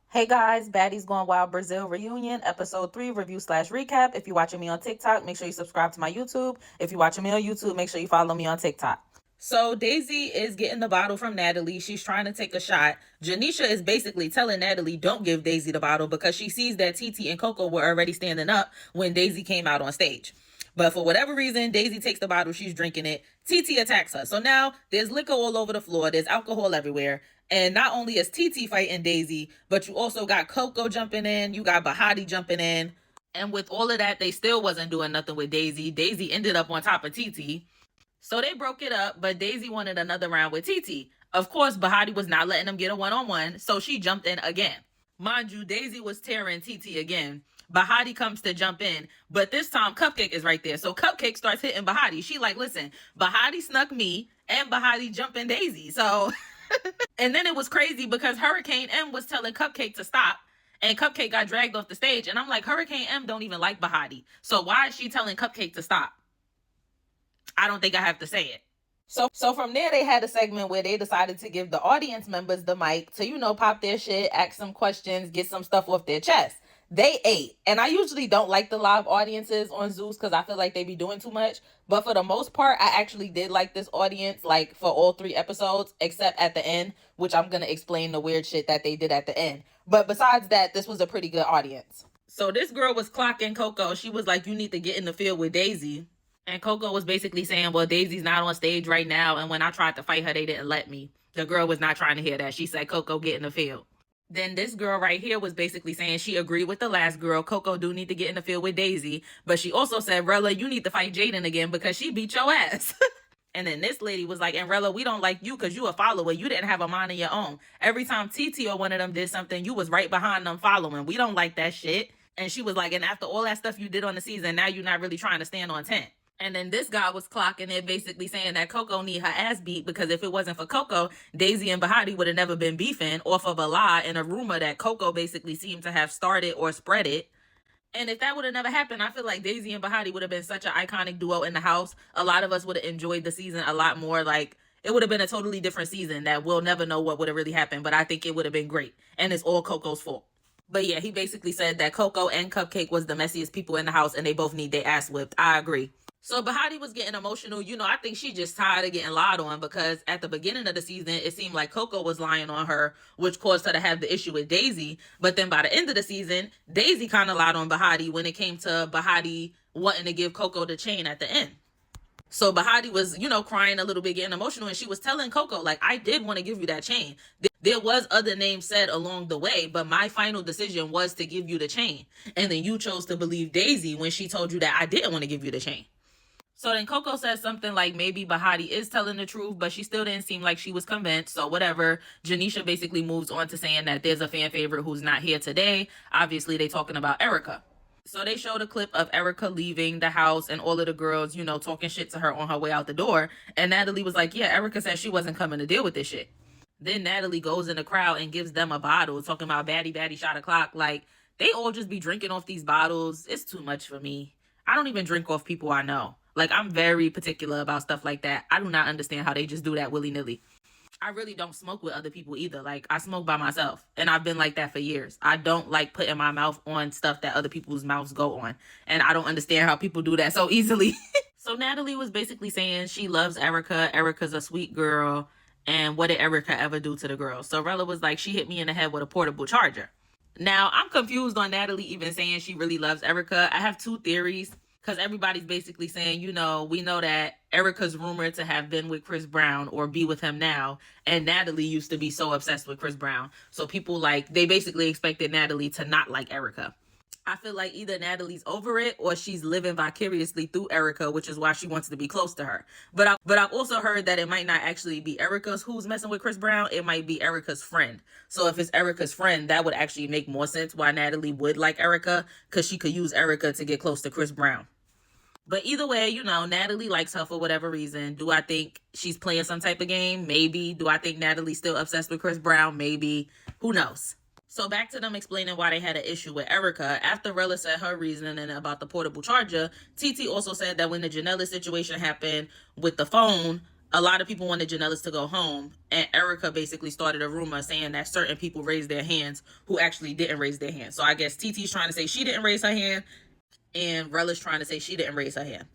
Hey guys, Baddies Going Wild Brazil reunion, episode 3 review slash recap. If you're watching me on TikTok, make sure you subscribe to my YouTube. If you're watching me on YouTube, make sure you follow me on TikTok. So Daisy is getting the bottle from Natalie. She's trying to take a shot. Janisha is basically telling Natalie don't give Daisy the bottle because she sees that Titi and Coco were already standing up when Daisy came out on stage. But for whatever reason, Daisy takes the bottle, she's drinking it. Titi attacks her. So now there's liquor all over the floor, there's alcohol everywhere. And not only is Titi fighting Daisy, but you also got Coco jumping in, you got Bahati jumping in. And with all of that, they still wasn't doing nothing with Daisy. Daisy ended up on top of Titi. So they broke it up, but Daisy wanted another round with Titi. Of course, Bahati was not letting them get a one-on-one, so she jumped in again. Mind you, Daisy was tearing Titi again. Bahati comes to jump in, but this time Cupcake is right there. So Cupcake starts hitting Bahati. She like, listen, Bahati snuck me and Bahati jumping Daisy. So, and then it was crazy because Hurricane M was telling Cupcake to stop. And Cupcake got dragged off the stage. And I'm like, Hurricane M don't even like Bahati. So why is she telling Cupcake to stop? I don't think I have to say it. So from there, they had a segment where they decided to give the audience members the mic to, pop their shit, ask some questions, get some stuff off their chest. They ate. And I usually don't like the live audiences on Zeus because I feel like they be doing too much. But for the most part, I actually did like this audience, like for all 3 episodes, except at the end, which I'm going to explain the weird shit that they did at the end. But besides that, this was a pretty good audience. So this girl was clocking Coco. She was like, you need to get in the field with Daisy. And Coco was basically saying, well, Daisy's not on stage right now. And when I tried to fight her, they didn't let me. The girl was not trying to hear that. She said, Coco, get in the field. Then this girl right here was basically saying she agreed with the last girl. Coco do need to get in the field with Daisy. But she also said, Rella, you need to fight Jaden again because she beat your ass. And then this lady was like, and Rella, we don't like you because you a follower. You didn't have a mind of your own. Every time Titi or one of them did something, you was right behind them following. We don't like that shit. And she was like, and after all that stuff you did on the season, now you're not really trying to stand on 10. And then this guy was clocking it, basically saying that Coco need her ass beat because if it wasn't for Coco, Daisy and Bahati would have never been beefing off of a lie and a rumor that Coco basically seemed to have started or spread it. And if that would have never happened, I feel like Daisy and Bahati would have been such an iconic duo in the house. A lot of us would have enjoyed the season a lot more. Like, it would have been a totally different season that we'll never know what would have really happened. But I think it would have been great. And it's all Coco's fault. But yeah, he basically said that Coco and Cupcake was the messiest people in the house and they both need their ass whipped. I agree. So Bahati was getting emotional. I think she just tired of getting lied on because at the beginning of the season, it seemed like Coco was lying on her, which caused her to have the issue with Daisy. But then by the end of the season, Daisy kind of lied on Bahati when it came to Bahati wanting to give Coco the chain at the end. So Bahati was, crying a little bit, getting emotional, and she was telling Coco, like, I did want to give you that chain. There was other names said along the way, but my final decision was to give you the chain. And then you chose to believe Daisy when she told you that I didn't want to give you the chain. So then Coco says something like maybe Bahati is telling the truth, but she still didn't seem like she was convinced. So whatever. Janisha basically moves on to saying that there's a fan favorite who's not here today. Obviously, they talking about Erica. So they showed a clip of Erica leaving the house and all of the girls, talking shit to her on her way out the door. And Natalie was like, yeah, Erica said she wasn't coming to deal with this shit. Then Natalie goes in the crowd and gives them a bottle, talking about baddie shot o'clock. Like, they all just be drinking off these bottles. It's too much for me. I don't even drink off people I know. Like, I'm very particular about stuff like that. I do not understand how they just do that willy-nilly. I really don't smoke with other people either. Like, I smoke by myself. And I've been like that for years. I don't like putting my mouth on stuff that other people's mouths go on. And I don't understand how people do that so easily. So Natalie was basically saying she loves Erica. Erica's a sweet girl. And what did Erica ever do to the girl? So Rella was like, she hit me in the head with a portable charger. Now, I'm confused on Natalie even saying she really loves Erica. I have 2 theories. Because everybody's basically saying, we know that Erica's rumored to have been with Chris Brown or be with him now. And Natalie used to be so obsessed with Chris Brown. So people they basically expected Natalie to not like Erica. I feel like either Natalie's over it or she's living vicariously through Erica, which is why she wants to be close to her. But I've also heard that it might not actually be Erica's who's messing with Chris Brown. It might be Erica's friend. So if it's Erica's friend, that would actually make more sense why Natalie would like Erica, because she could use Erica to get close to Chris Brown. But either way, Natalie likes her for whatever reason. Do I think she's playing some type of game? Maybe. Do I think Natalie's still obsessed with Chris Brown? Maybe. Who knows? So back to them explaining why they had an issue with Erica. After Rella said her reasoning about the portable charger, Titi also said that when the Janela situation happened with the phone, a lot of people wanted Janellis to go home, and Erica basically started a rumor saying that certain people raised their hands who actually didn't raise their hand. So I guess TT's trying to say she didn't raise her hand, and Rella's trying to say she didn't raise her hand.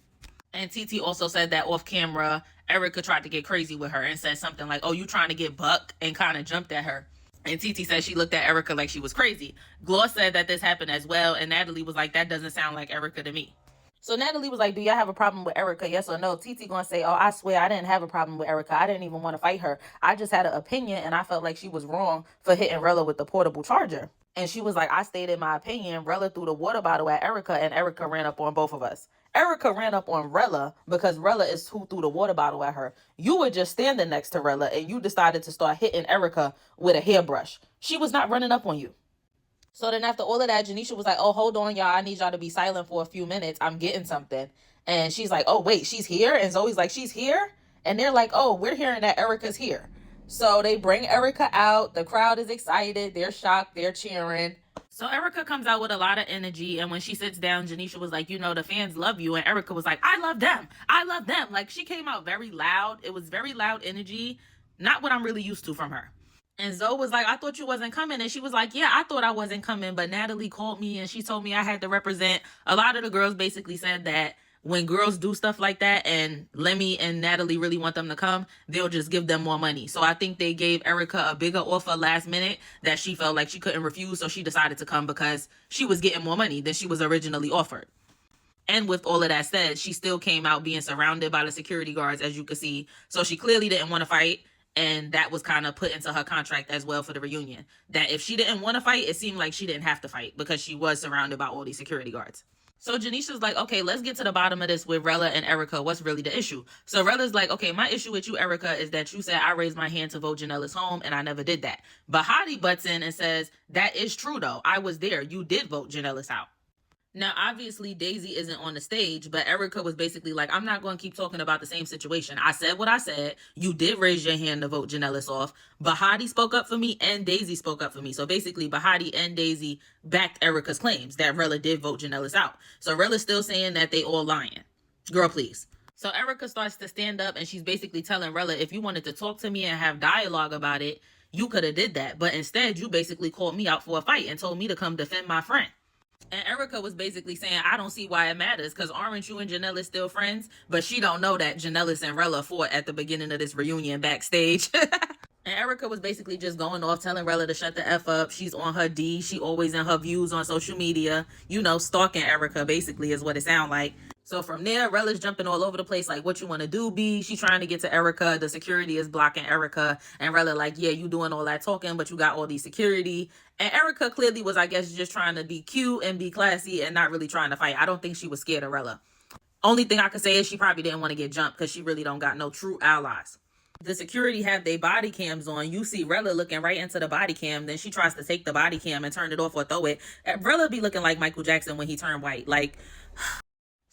And TT also said that off camera, Erica tried to get crazy with her and said something like, "Oh, you trying to get buck?" and kind of jumped at her. And TT said she looked at Erica like she was crazy. Gloss said that this happened as well, and Natalie was like, "That doesn't sound like Erica to me." So Natalie was like, "Do y'all have a problem with Erica? Yes or no?" TT gonna say, "Oh, I swear I didn't have a problem with Erica. I didn't even want to fight her. I just had an opinion and I felt like she was wrong for hitting Rella with the portable charger." And she was like, "I stated my opinion. Rella threw the water bottle at Erica and Erica ran up on both of us." Erica ran up on Rella because Rella is who threw the water bottle at her. You were just standing next to Rella and you decided to start hitting Erica with a hairbrush. She was not running up on you. So then after all of that, Janisha was like, "Oh, hold on, y'all. I need y'all to be silent for a few minutes. I'm getting something." And she's like, "Oh, wait, she's here?" And Zoe's like, "She's here?" And they're like, "Oh, we're hearing that Erica's here." So they bring Erica out. The crowd is excited. They're shocked. They're cheering. So Erica comes out with a lot of energy. And when she sits down, Janisha was like, "The fans love you." And Erica was like, "I love them. I love them." Like, she came out very loud. It was very loud energy. Not what I'm really used to from her. And Zoe was like, "I thought you wasn't coming." And she was like, "Yeah, I thought I wasn't coming, but Natalie called me and she told me I had to represent." A lot of the girls basically said that when girls do stuff like that and Lemmy and Natalie really want them to come, they'll just give them more money. So I think they gave Erica a bigger offer last minute that she felt like she couldn't refuse. So she decided to come because she was getting more money than she was originally offered. And with all of that said, she still came out being surrounded by the security guards, as you could see. So she clearly didn't want to fight. And that was kind of put into her contract as well for the reunion. That if she didn't want to fight, it seemed like she didn't have to fight because she was surrounded by all these security guards. So Janisha's like, "Okay, let's get to the bottom of this with Rella and Erica. What's really the issue?" So Rella's like, "Okay, my issue with you, Erica, is that you said I raised my hand to vote Janelle's home and I never did that." Bahati butts in and says, "That is true though. I was there. You did vote Janelle's out." Now, obviously, Daisy isn't on the stage, but Erica was basically like, "I'm not going to keep talking about the same situation. I said what I said. You did raise your hand to vote Janellis off. Bahadi spoke up for me and Daisy spoke up for me." So basically, Bahadi and Daisy backed Erica's claims that Rella did vote Janellis out. So Rella's still saying that they all lying. Girl, please. So Erica starts to stand up and she's basically telling Rella, "If you wanted to talk to me and have dialogue about it, you could have did that. But instead, you basically called me out for a fight and told me to come defend my friend." And Erica was basically saying, "I don't see why it matters, because aren't you and Janellis still friends?" But she don't know that Janellis and Rella fought at the beginning of this reunion backstage. And Erica was basically just going off telling Rella to shut the F up. She's on her D. She always in her views on social media. Stalking Erica basically is what it sounds like. So from there, Rella's jumping all over the place like, "What you want to do, B?" She's trying to get to Erica. The security is blocking Erica. And Rella like, "Yeah, you doing all that talking, but you got all these security." And Erica clearly was, I guess, just trying to be cute and be classy and not really trying to fight. I don't think she was scared of Rella. Only thing I could say is she probably didn't want to get jumped because she really don't got no true allies. The security have their body cams on. You see Rella looking right into the body cam. Then she tries to take the body cam and turn it off or throw it. And Rella be looking like Michael Jackson when he turned white. Like...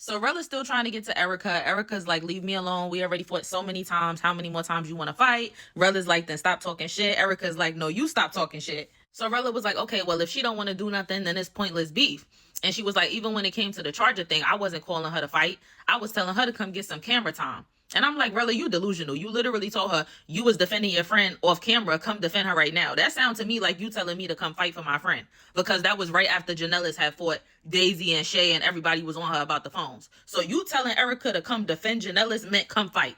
So Rella's still trying to get to Erica. Erica's like, "Leave me alone. We already fought so many times. How many more times you want to fight?" Rella's like, "Then stop talking shit." Erica's like, "No, you stop talking shit." So Rella was like, "Okay, well, if she don't want to do nothing, then it's pointless beef." And she was like, "Even when it came to the charger thing, I wasn't calling her to fight. I was telling her to come get some camera time." And I'm like, "Rella, you delusional. You literally told her you was defending your friend off camera. Come defend her right now." That sounds to me like you telling me to come fight for my friend. Because that was right after Janellis had fought Daisy and Shay and everybody was on her about the phones. So you telling Erica to come defend Janellis meant come fight.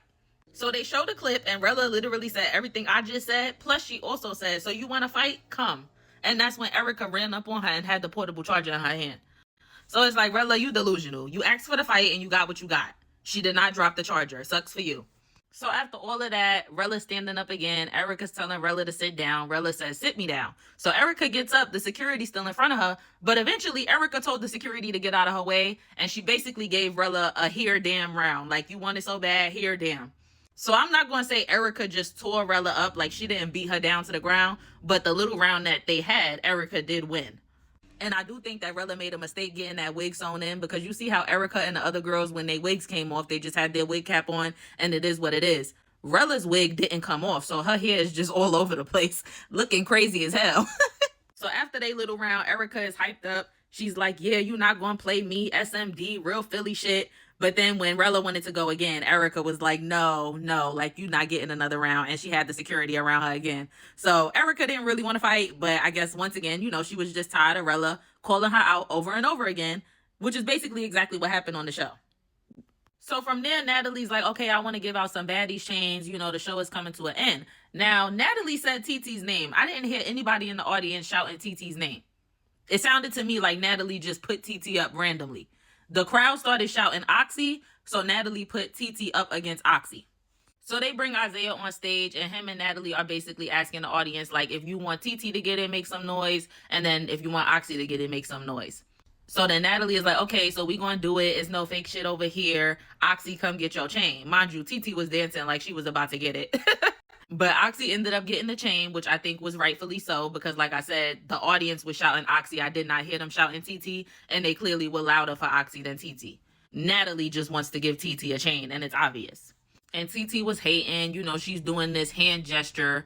So they showed the clip and Rella literally said everything I just said. Plus she also said, "So you want to fight? Come." And that's when Erica ran up on her and had the portable charger in her hand. So it's like, Rella, you delusional. You asked for the fight and you got what you got. She did not drop the charger. Sucks for you. So after all of that, Rella's standing up again. Erica's telling Rella to sit down. Rella says, "Sit me down." So Erica gets up. The security's still in front of her. But eventually, Erica told the security to get out of her way. And she basically gave Rella a here damn round. Like, you want it so bad, here damn. So I'm not going to say Erica just tore Rella up. Like, she didn't beat her down to the ground. But the little round that they had, Erica did win. And I do think that Rella made a mistake getting that wig sewn in, because you see how Erica and the other girls, when their wigs came off, they just had their wig cap on, and it is what it is. Rella's wig didn't come off, so her hair is just all over the place, looking crazy as hell. So after they little round, Erica is hyped up. She's like, yeah, you're not going to play me, SMD, real Philly shit. But then when Rella wanted to go again, Erica was like, no, like, you're not getting another round. And she had the security around her again. So Erica didn't really want to fight. But I guess once again, she was just tired of Rella calling her out over and over again, which is basically exactly what happened on the show. So from there, Natalie's like, okay, I want to give out some Baddies chains. The show is coming to an end. Now, Natalie said Titi's name. I didn't hear anybody in the audience shouting Titi's name. It sounded to me like Natalie just put Titi up randomly. The crowd started shouting Oxy, so Natalie put Titi up against Oxy. So they bring Isaiah on stage, and him and Natalie are basically asking the audience, like, if you want Titi to get in, make some noise, and then if you want Oxy to get in, make some noise. So then Natalie is like, okay, so we gonna do it. It's no fake shit over here. Oxy, come get your chain. Mind you, Titi was dancing like she was about to get it. But Oxy ended up getting the chain, which I think was rightfully so, because like I said, the audience was shouting Oxy. I did not hear them shouting Titi, and they clearly were louder for Oxy than Titi. Natalie just wants to give Titi a chain, and it's obvious. And Titi was hating, she's doing this hand gesture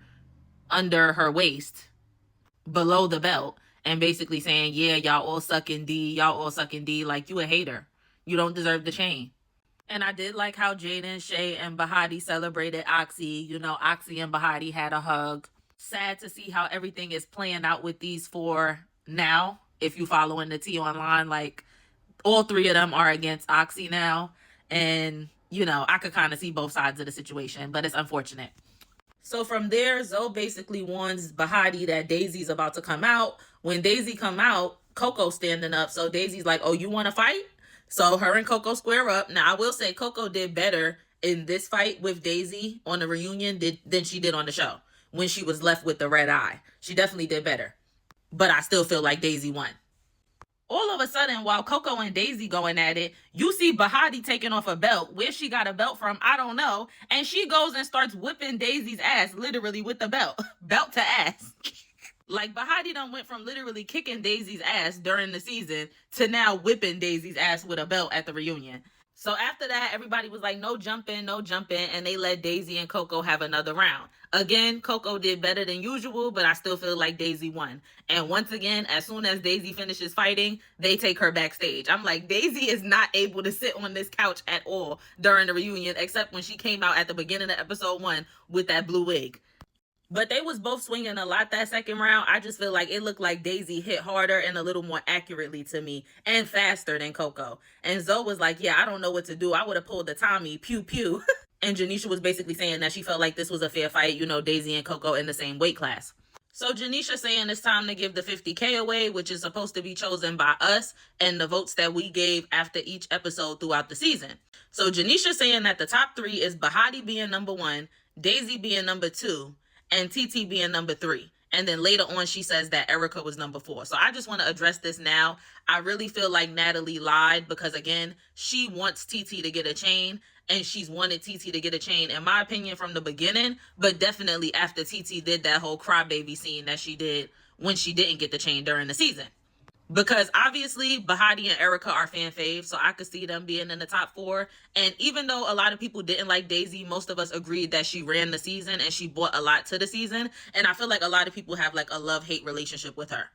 under her waist, below the belt, and basically saying, yeah, y'all all sucking D, like, you a hater. You don't deserve the chain. And I did like how Jaden, Shay, and Bahati celebrated Oxy. Oxy and Bahati had a hug. Sad to see how everything is playing out with these four now. If you following the T online, like, all three of them are against Oxy now. And, I could kind of see both sides of the situation, but it's unfortunate. So from there, Zoe basically warns Bahati that Daisy's about to come out. When Daisy come out, Coco's standing up. So Daisy's like, oh, you want to fight? So her and Coco square up. Now, I will say Coco did better in this fight with Daisy on the reunion than she did on the show when she was left with the red eye. She definitely did better. But I still feel like Daisy won. All of a sudden, while Coco and Daisy going at it, you see Bahati taking off a belt. Where she got a belt from, I don't know. And she goes and starts whipping Daisy's ass, literally with the belt. Belt to ass. Like, Bahati done went from literally kicking Daisy's ass during the season to now whipping Daisy's ass with a belt at the reunion. So after that, everybody was like, no jumping, and they let Daisy and Coco have another round. Again, Coco did better than usual, but I still feel like Daisy won. And once again, as soon as Daisy finishes fighting, they take her backstage. I'm like, Daisy is not able to sit on this couch at all during the reunion, except when she came out at the beginning of episode 1 with that blue wig. But they was both swinging a lot that second round. I just feel like it looked like Daisy hit harder and a little more accurately to me and faster than Coco. And Zoe was like, yeah, I don't know what to do. I would have pulled the Tommy, pew, pew. And Janisha was basically saying that she felt like this was a fair fight, Daisy and Coco in the same weight class. So Janisha saying it's time to give the $50K away, which is supposed to be chosen by us and the votes that we gave after each episode throughout the season. So Janisha saying that the top 3 is Bahati being number 1, Daisy being number 2, and TT being number 3. And then later on, she says that Erica was number 4. So I just want to address this now. I really feel like Natalie lied because, again, she wants TT to get a chain. And she's wanted TT to get a chain, in my opinion, from the beginning. But definitely after TT did that whole crybaby scene that she did when she didn't get the chain during the season. Because obviously Bahadi and Erica are fan faves, so I could see them being in the top 4. And even though a lot of people didn't like Daisy, most of us agreed that she ran the season and she brought a lot to the season. And I feel like a lot of people have like a love-hate relationship with her.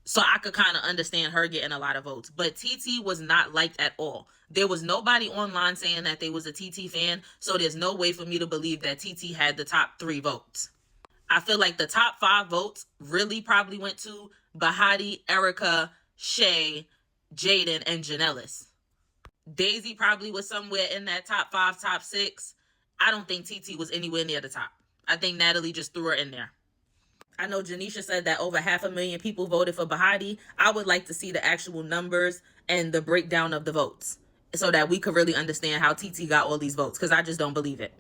So I could kind of understand her getting a lot of votes. But TT was not liked at all. There was nobody online saying that they was a TT fan, so there's no way for me to believe that TT had the top 3 votes. I feel like the top 5 votes really probably went to Bahati, Erica, Shay, Jaden, and Janellis. Daisy probably was somewhere in that top 5, top 6. I don't think TT was anywhere near the top. I think Natalie just threw her in there. I know Janisha said that over 500,000 people voted for Bahati. I would like to see the actual numbers and the breakdown of the votes so that we could really understand how TT got all these votes, because I just don't believe it.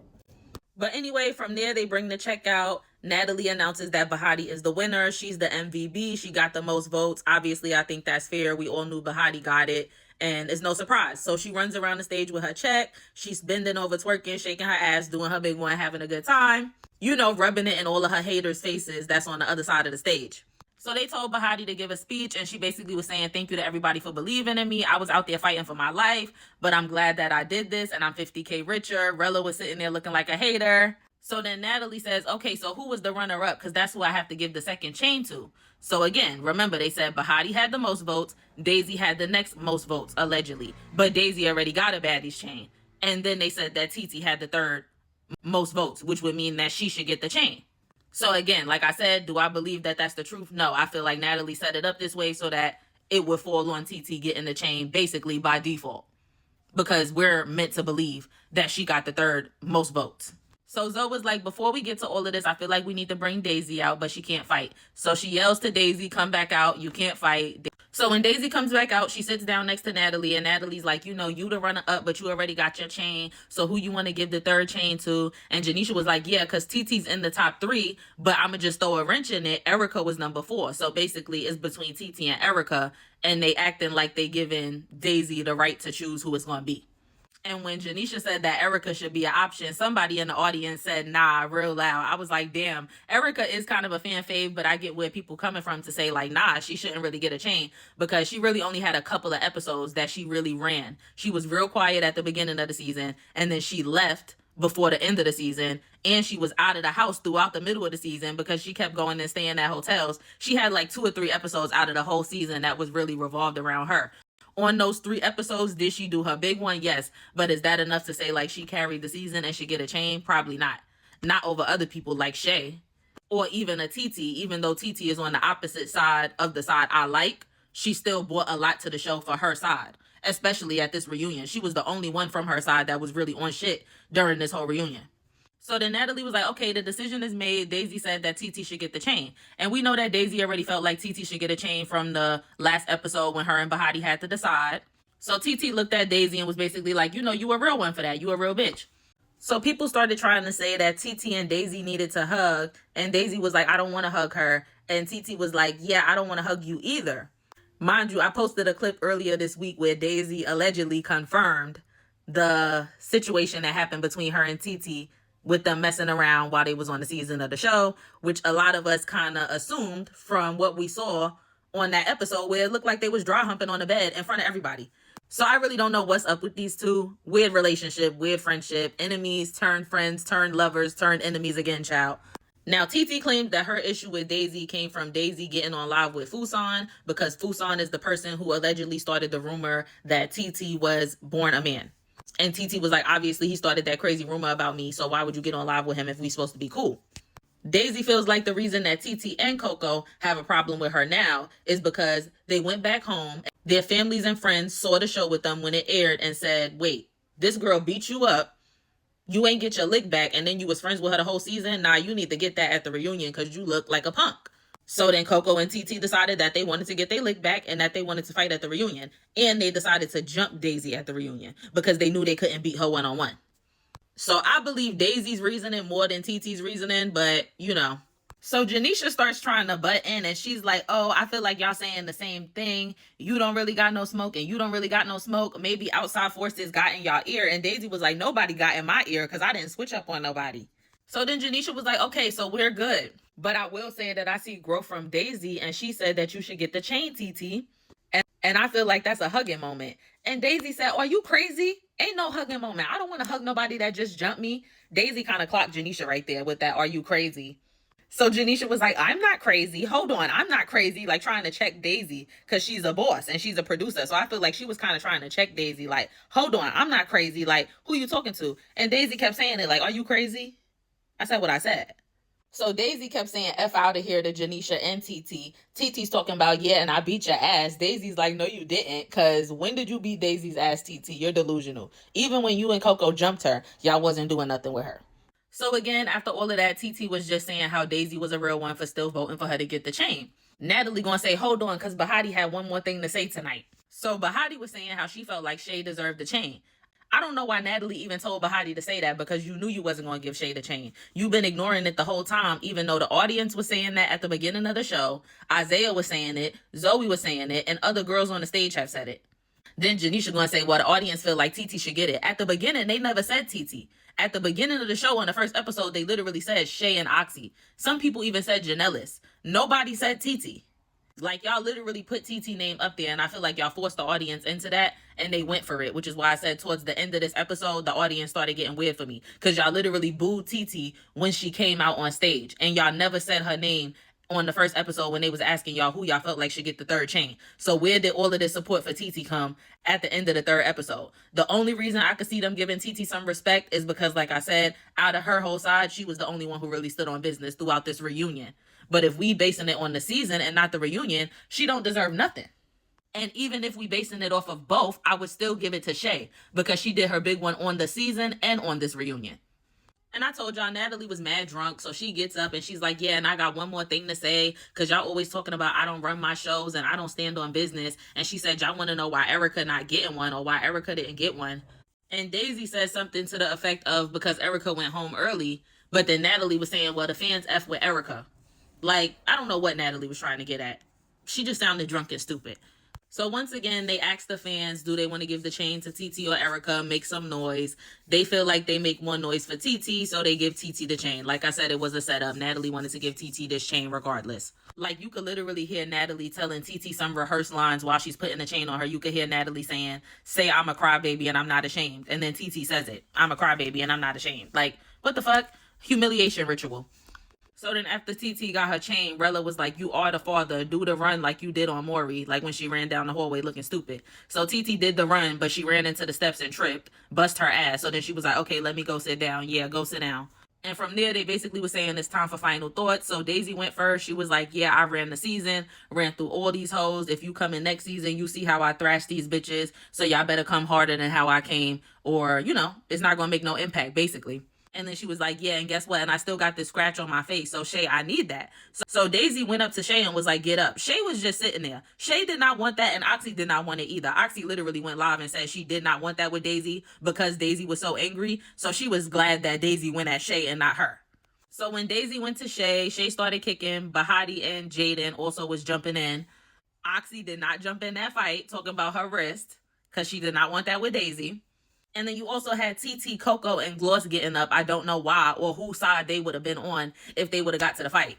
But anyway, from there, they bring the check out. Natalie announces that Bahati is the winner. She's the MVP. She got the most votes. Obviously, I think that's fair. We all knew Bahati got it, and it's no surprise. So she runs around the stage with her check. She's bending over, twerking, shaking her ass, doing her big one, having a good time. Rubbing it in all of her haters' faces that's on the other side of the stage. So they told Bahati to give a speech, and she basically was saying, thank you to everybody for believing in me. I was out there fighting for my life, but I'm glad that I did this, and I'm $50K richer. Rella was sitting there looking like a hater. So then Natalie says, okay, so who was the runner-up? Because that's who I have to give the second chain to. So again, remember, they said Bahati had the most votes. Daisy had the next most votes, allegedly. But Daisy already got a Baddies chain. And then they said that Titi had the third most votes, which would mean that she should get the chain. So again, like I said, do I believe that that's the truth? No, I feel like Natalie set it up this way so that it would fall on Titi getting the chain basically by default. Because we're meant to believe that she got the third most votes. So Zoe was like, before we get to all of this, I feel like we need to bring Daisy out, but she can't fight. So she yells to Daisy, come back out. You can't fight. So when Daisy comes back out, she sits down next to Natalie, and Natalie's like, you know, you the runner up, but you already got your chain. So who you want to give the third chain to? And Janisha was like, yeah, because Titi's in the top 3, but I'm going to just throw a wrench in it. Erica was number 4. So basically it's between Titi and Erica, and they acting like they giving Daisy the right to choose who it's going to be. And when Janisha said that Erica should be an option, somebody in the audience said, nah, real loud. I was like, damn, Erica is kind of a fan fave, but I get where people coming from to say like, nah, she shouldn't really get a chain because she really only had a couple of episodes that she really ran. She was real quiet at the beginning of the season, and then she left before the end of the season, and she was out of the house throughout the middle of the season because she kept going and staying at hotels. She had like 2 or 3 episodes out of the whole season that was really revolved around her. On those 3 episodes, did she do her big one? Yes. But is that enough to say like she carried the season and she get a chain? Probably not. Not over other people like Shay or even a Titi. Even though Titi is on the opposite side of the side I like, she still brought a lot to the show for her side, especially at this reunion. She was the only one from her side that was really on shit during this whole reunion. So then Natalie was like, okay, the decision is made. Daisy said that Titi should get the chain. And we know that Daisy already felt like Titi should get a chain from the last episode when her and Bahati had to decide. So Titi looked at Daisy and was basically like, you know, you a real one for that. You a real bitch. So people started trying to say that Titi and Daisy needed to hug. And Daisy was like, I don't want to hug her. And Titi was like, yeah, I don't want to hug you either. Mind you, I posted a clip earlier this week where Daisy allegedly confirmed the situation that happened between her and Titi with them messing around while they was on the season of the show, which a lot of us kind of assumed from what we saw on that episode where it looked like they was dry humping on the bed in front of everybody. So I really don't know what's up with these two. Weird relationship, weird friendship, enemies turned friends, turned lovers, turned enemies again, child. Now, Titi claimed that her issue with Daisy came from Daisy getting on live with Fuson because Fuson is the person who allegedly started the rumor that Titi was born a man. And Titi was like, obviously, he started that crazy rumor about me, so why would you get on live with him if we supposed to be cool? Daisy feels like the reason that Titi and Coco have a problem with her now is because they went back home. Their families and friends saw the show with them when it aired and said, wait, this girl beat you up. You ain't get your lick back, and then you was friends with her the whole season. Nah, you need to get that at the reunion because you look like a punk. So then Coco and Titi decided that they wanted to get their lick back and that they wanted to fight at the reunion. And they decided to jump Daisy at the reunion because they knew they couldn't beat her one-on-one. So I believe Daisy's reasoning more than Titi's reasoning, but you know. So Janisha starts trying to butt in and she's like, oh, I feel like y'all saying the same thing. You don't really got no smoke and you don't really got no smoke. Maybe outside forces got in y'all ear. And Daisy was like, nobody got in my ear because I didn't switch up on nobody. So then Janisha was like, okay, so we're good. But I will say that I see growth from Daisy, and she said that you should get the chain, TT. And I feel like that's a hugging moment. And Daisy said, are you crazy? Ain't no hugging moment. I don't want to hug nobody that just jumped me. Daisy kind of clocked Janisha right there with that, are you crazy? So Janisha was like, I'm not crazy. Hold on, I'm not crazy. Like trying to check Daisy because she's a boss and she's a producer. So I feel like she was kind of trying to check Daisy like, hold on, I'm not crazy. Like, who you talking to? And Daisy kept saying it like, are you crazy? I said what I said. So Daisy kept saying F out of here to Janisha and TT. TT's talking about, yeah, and I beat your ass. Daisy's like, no, you didn't. Because when did you beat Daisy's ass, TT? You're delusional. Even when you and Coco jumped her, y'all wasn't doing nothing with her. So again, after all of that, TT was just saying how Daisy was a real one for still voting for her to get the chain. Natalie gonna say, hold on, because Bahati had one more thing to say tonight. So Bahati was saying how she felt like Shay deserved the chain. I don't know why Natalie even told Bahati to say that because you knew you wasn't going to give Shay the chain. You've been ignoring it the whole time, even though the audience was saying that at the beginning of the show. Isaiah was saying it. Zoe was saying it. And other girls on the stage have said it. Then Janisha going to say, well, the audience feel like Titi should get it. At the beginning, they never said Titi. At the beginning of the show, on the first episode, they literally said Shay and Oxy. Some people even said Janellis. Nobody said Titi. Like, y'all literally put TT name up there, and I feel like y'all forced the audience into that, and they went for it, which is why I said towards the end of this episode, the audience started getting weird for me, because y'all literally booed TT when she came out on stage, and y'all never said her name on the first episode when they was asking y'all who y'all felt like should get the third chain. So where did all of this support for TT come at the end of the third episode? The only reason I could see them giving TT some respect is because, like I said, out of her whole side, she was the only one who really stood on business throughout this reunion. But if we basing it on the season and not the reunion, she don't deserve nothing. And even if we basing it off of both, I would still give it to Shay, because she did her big one on the season and on this reunion. And I told y'all Natalie was mad drunk, so she gets up and she's like, yeah, and I got one more thing to say, because y'all always talking about I don't run my shows and I don't stand on business. And she said, y'all want to know why Erica not getting one, or why Erica didn't get one. And Daisy said something to the effect of because Erica went home early, but then Natalie was saying, well, the fans F with Erica. Like, I don't know what Natalie was trying to get at. She just sounded drunk and stupid. So once again, they asked the fans, do they want to give the chain to TT or Erica? Make some noise. They feel like they make more noise for TT, so they give TT the chain. Like I said, it was a setup. Natalie wanted to give TT this chain regardless. Like, you could literally hear Natalie telling TT some rehearsed lines while she's putting the chain on her. You could hear Natalie saying, say I'm a crybaby and I'm not ashamed. And then TT says it. I'm a crybaby and I'm not ashamed. Like, what the fuck? Humiliation ritual. So then after TT got her chain, Rella was like, you are the father. Do the run like you did on Maury, like when she ran down the hallway looking stupid. So TT did the run, but she ran into the steps and tripped, bust her ass. So then she was like, okay, let me go sit down. Yeah, go sit down. And from there, they basically were saying it's time for final thoughts. So Daisy went first. She was like, yeah, I ran the season, ran through all these hoes. If you come in next season, you see how I thrash these bitches. So y'all better come harder than how I came, or, you know, it's not going to make no impact, basically. And then she was like, yeah, and guess what? And I still got this scratch on my face. So Shay, I need that. So Daisy went up to Shay and was like, get up. Shay was just sitting there. Shay did not want that, and Oxy did not want it either. Oxy literally went live and said she did not want that with Daisy because Daisy was so angry. So she was glad that Daisy went at Shay and not her. So when Daisy went to Shay, Shay started kicking. Bahati and Jaden also was jumping in. Oxy did not jump in that fight, talking about her wrist, because she did not want that with Daisy. And then you also had TT, Coco, and Gloss getting up. I don't know why or whose side they would have been on if they would have got to the fight.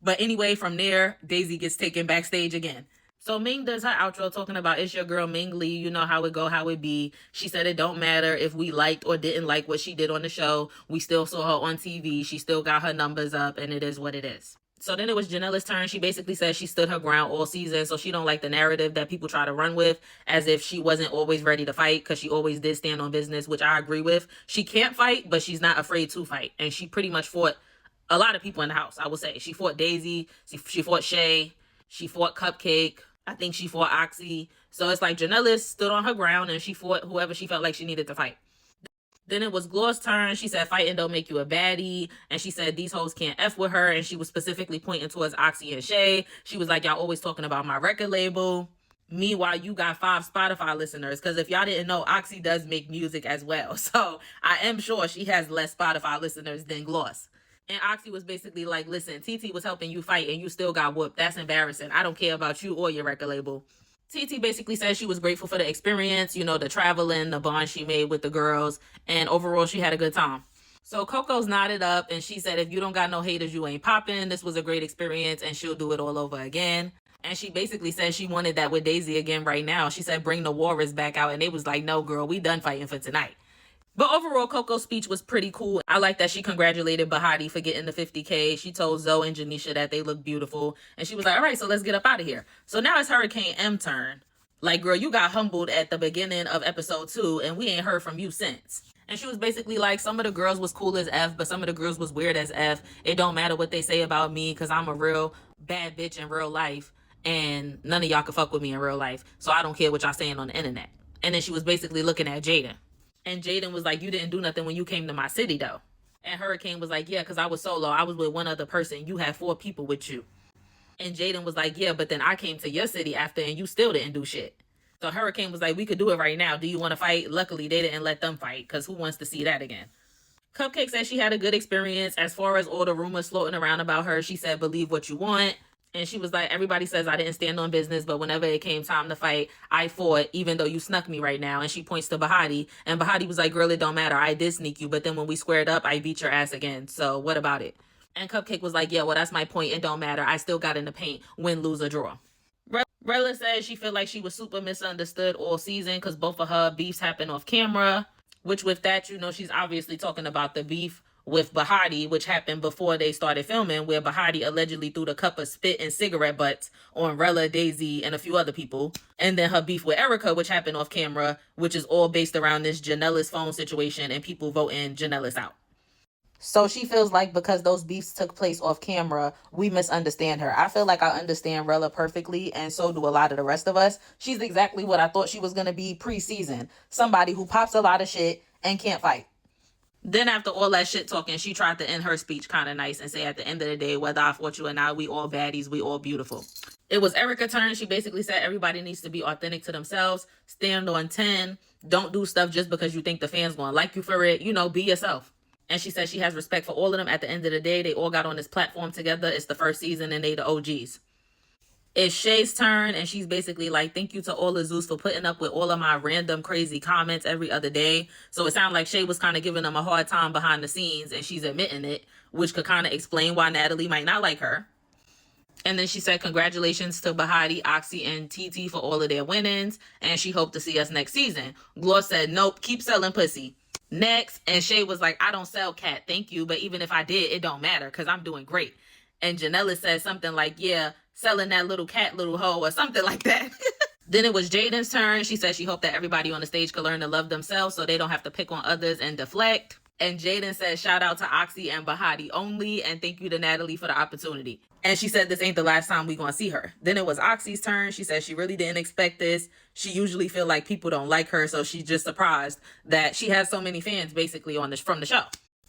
But anyway, from there, Daisy gets taken backstage again. So Ming does her outro talking about it's your girl Ming Lee. You know how it go, how it be. She said it don't matter if we liked or didn't like what she did on the show. We still saw her on TV. She still got her numbers up, and it is what it is. So then it was Janela's turn. She basically said she stood her ground all season, so she don't like the narrative that people try to run with as if she wasn't always ready to fight, because she always did stand on business, which I agree with. She can't fight, but she's not afraid to fight. And she pretty much fought a lot of people in the house, I would say. She fought Daisy. She fought Shay. She fought Cupcake. I think she fought Oxy. So it's like Janela stood on her ground and she fought whoever she felt like she needed to fight. Then it was Gloss' turn. She said fighting don't make you a baddie. And she said these hoes can't F with her. And she was specifically pointing towards Oxy and Shay. She was like, y'all always talking about my record label. Meanwhile, you got 5 Spotify listeners. Because if y'all didn't know, Oxy does make music as well. So I am sure she has less Spotify listeners than Gloss. And Oxy was basically like, listen, TT was helping you fight and you still got whooped. That's embarrassing. I don't care about you or your record label. TT basically said she was grateful for the experience, you know, the traveling, the bond she made with the girls, and overall she had a good time. So Coco's nodded up and she said, if you don't got no haters, you ain't popping. This was a great experience and she'll do it all over again. And she basically said she wanted that with Daisy again right now. She said, bring the Warriors back out. And they was like, no, girl, we done fighting for tonight. But overall, Coco's speech was pretty cool. I like that she congratulated Bahati for getting the 50K. She told Zoe and Janisha that they look beautiful. And she was like, all right, so let's get up out of here. So now it's Hurricane M's turn. Like, girl, you got humbled at the beginning of episode 2, and we ain't heard from you since. And she was basically like, some of the girls was cool as F, but some of the girls was weird as F. It don't matter what they say about me, because I'm a real bad bitch in real life. And none of y'all can fuck with me in real life. So I don't care what y'all saying on the internet. And then she was basically looking at Jaden. And Jaden was like, you didn't do nothing when you came to my city, though. And Hurricane was like, yeah, because I was solo. I was with one other person. You had 4 people with you. And Jaden was like, yeah, but then I came to your city after and you still didn't do shit. So Hurricane was like, we could do it right now. Do you want to fight? Luckily, they didn't let them fight, because who wants to see that again? Cupcake said she had a good experience. As far as all the rumors floating around about her, she said, believe what you want. And she was like, everybody says I didn't stand on business, but whenever it came time to fight, I fought, even though you snuck me right now. And she points to Bahadi. And Bahadi was like, girl, it don't matter. I did sneak you. But then when we squared up, I beat your ass again. So what about it? And Cupcake was like, yeah, well, that's my point. It don't matter. I still got in the paint. Win, lose, or draw. Rella says she feel like she was super misunderstood all season because both of her beefs happened off camera, which with that, she's obviously talking about the beef with Bahati, which happened before they started filming, where Bahati allegedly threw the cup of spit and cigarette butts on Rella, Daisy, and a few other people. And then her beef with Erica, which happened off camera, which is all based around this Janellis phone situation and people voting Janellis out. So she feels like because those beefs took place off camera, we misunderstand her. I feel like I understand Rella perfectly, and so do a lot of the rest of us. She's exactly what I thought she was going to be pre-season. Somebody who pops a lot of shit and can't fight. Then after all that shit talking, she tried to end her speech kind of nice and say at the end of the day, whether I fought you or not, we all baddies, we all beautiful. It was Erica's turn. She basically said everybody needs to be authentic to themselves, stand on 10, don't do stuff just because you think the fans gonna like you for it, be yourself. And she said she has respect for all of them. At the end of the day, they all got on this platform together. It's the first season and they the OGs. It's Shay's turn, and she's basically like, thank you to all of Zeus for putting up with all of my random crazy comments every other day. So it sounded like Shay was kind of giving them a hard time behind the scenes, and she's admitting it, which could kind of explain why Natalie might not like her. And then she said congratulations to Bahadi, Oxy, and Titi for all of their winnings, and she hoped to see us next season. Gloss said, nope, keep selling pussy. Next, and Shay was like, I don't sell cat, thank you, but even if I did, it don't matter because I'm doing great. And Janella said something like, yeah, selling that little cat, little hoe, or something like that. Then it was Jaden's turn. She said she hoped that everybody on the stage could learn to love themselves so they don't have to pick on others and deflect. And Jaden said shout out to Oxy and Bahati only, and thank you to Natalie for the opportunity. And she said this ain't the last time we gonna see her. Then it was Oxy's turn. She said she really didn't expect this. She usually feel like people don't like her, so she's just surprised that she has so many fans basically on this from the show.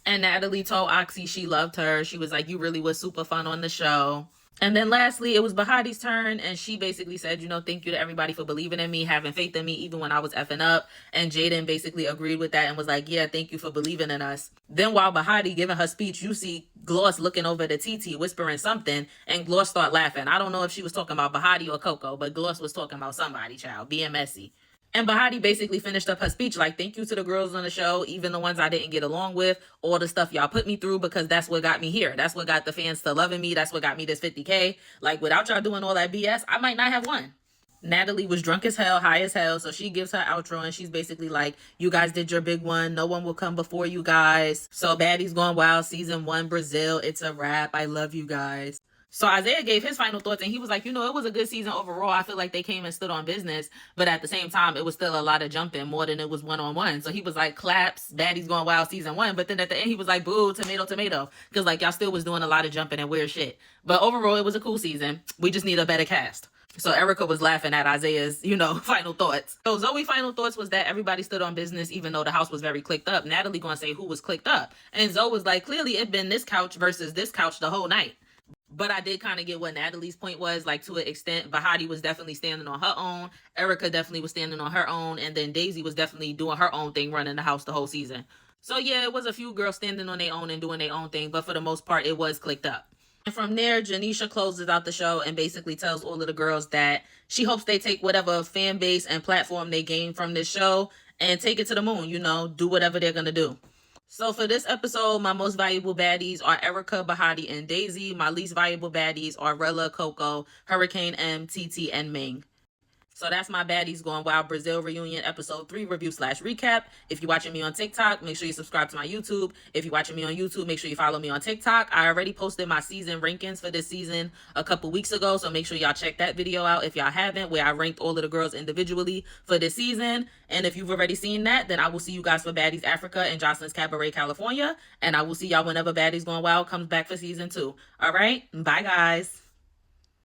And Natalie told Oxy she loved her. She was like, you really was super fun on the show. And then lastly, it was Bahati's turn, and she basically said, thank you to everybody for believing in me, having faith in me, even when I was effing up. And Jaden basically agreed with that and was like, yeah, thank you for believing in us. Then while Bahati giving her speech, you see Gloss looking over to Titi, whispering something, and Gloss start laughing. I don't know if she was talking about Bahati or Coco, but Gloss was talking about somebody, child, being messy. And Bahati basically finished up her speech like, thank you to the girls on the show, even the ones I didn't get along with, all the stuff y'all put me through, because that's what got me here. That's what got the fans to loving me. That's what got me this 50K. Like, without y'all doing all that BS, I might not have won. Natalie was drunk as hell, high as hell, so she gives her outro, and she's basically like, you guys did your big one. No one will come before you guys. So Baddies Gone Wild, Season 1, Brazil. It's a wrap. I love you guys. So Isaiah gave his final thoughts, and he was like, it was a good season overall. I feel like they came and stood on business, but at the same time, it was still a lot of jumping, more than it was one-on-one. So he was like, claps, Baddies Gone Wild Season 1. But then at the end, he was like, boo, tomato, tomato. Because like y'all still was doing a lot of jumping and weird shit. But overall, it was a cool season. We just need a better cast. So Erica was laughing at Isaiah's, final thoughts. So Zoe's final thoughts was that everybody stood on business, even though the house was very clicked up. Natalie gonna say who was clicked up. And Zoe was like, clearly it been this couch versus this couch the whole night. But I did kind of get what Natalie's point was, like, to an extent. Bahati was definitely standing on her own. Erica definitely was standing on her own. And then Daisy was definitely doing her own thing, running the house the whole season. So, yeah, it was a few girls standing on their own and doing their own thing. But for the most part, it was clicked up. And from there, Janisha closes out the show and basically tells all of the girls that she hopes they take whatever fan base and platform they gain from this show and take it to the moon, do whatever they're going to do. So for this episode, my most valuable baddies are Erica, Bahati, and Daisy. My least valuable baddies are Rella, Coco, Hurricane M, TT, and Ming. So that's my Baddies Gone Wild Brazil Reunion Episode 3 review/recap. If you're watching me on TikTok, make sure you subscribe to my YouTube. If you're watching me on YouTube, make sure you follow me on TikTok. I already posted my season rankings for this season a couple weeks ago, so make sure y'all check that video out if y'all haven't, where I ranked all of the girls individually for this season. And if you've already seen that, then I will see you guys for Baddies Africa and Jocelyn's Cabaret, California. And I will see y'all whenever Baddies Gone Wild comes back for season 2. All right? Bye, guys.